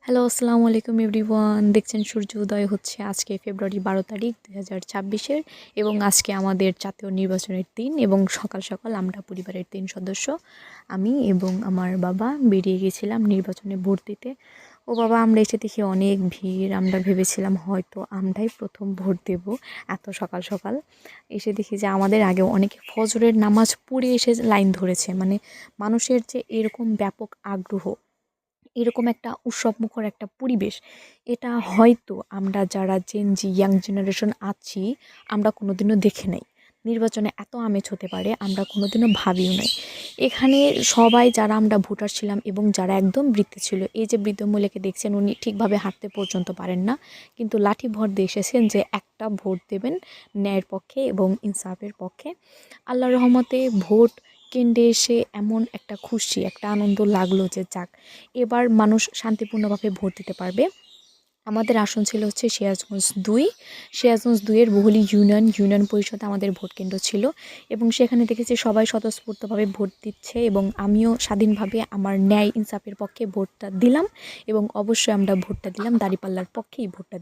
Hello, আসসালামু আলাইকুম everyone. দেখছেন সূর্য উদয় হচ্ছে আজকে ফেব্রুয়ারি ১২ তারিখ ২০২৬-এর এবং আজকে আমাদের জাতীয় নির্বাচনের দিন এবং সকাল সকাল আমরা পরিবারের ৩ সদস্য আমি এবং আমার বাবা বেরিয়ে গেছিলাম নির্বাচনে ভোট দিতে। ও বাবা, আমরা এসে দেখি অনেক ভিড়। আমরা ভেবেছিলাম হয়তো আমরাই প্রথম ভোট দেব এত সকাল সকাল। এসে দেখি যে আমাদের আগেও অনেকে ফজরের নামাজ পড়ে এসে লাইন ধরেছে। মানে মানুষের যে এরকম ব্যাপক আগ্রহ, এরকম একটা উৎসবমুখর একটা পরিবেশ, এটা হয়তো আমরা যারা জেন জি ইয়াং জেনারেশন আছি আমরা কোনোদিনও দেখে নাই। নির্বাচনে এত আমেজ হতে পারে আমরা কোনোদিনও ভাবিও নাই। এখানে সবাই যারা আমরা ভোটার ছিলাম এবং যারা একদম বৃদ্ধ ছিল, এই যে বৃদ্ধ মহিলাকে দেখছেন উনি ঠিকভাবে হাঁটতে পর্যন্ত পারেন না, কিন্তু লাঠি ভর দিয়ে এসেছেন যে একটা ভোট দেবেন ন্যায়ের পক্ষে এবং ইনসাফের পক্ষে। আল্লাহর রহমতে ভোট কেন্দ্রে এসে এমন একটা খুশি, একটা আনন্দ লাগলো যে যাক, এবার মানুষ শান্তিপূর্ণভাবে ভোট দিতে পারবে। আমাদের আসন ছিল হচ্ছে সিরাজগঞ্জ ২। সিরাজগঞ্জ ২-এর বহুলি ইউনিয়ন পরিষদে আমাদের ভোট কেন্দ্র ছিল এবং সেখানে দেখেছি সবাই স্বতঃস্ফূর্তভাবে ভোট দিচ্ছে এবং আমিও স্বাধীনভাবে আমার ন্যায় ইনসাফের পক্ষে ভোটটা দিলাম এবং অবশ্যই আমরা ভোটটা দিলাম দাঁড়িপাল্লার পক্ষেই ভোটটা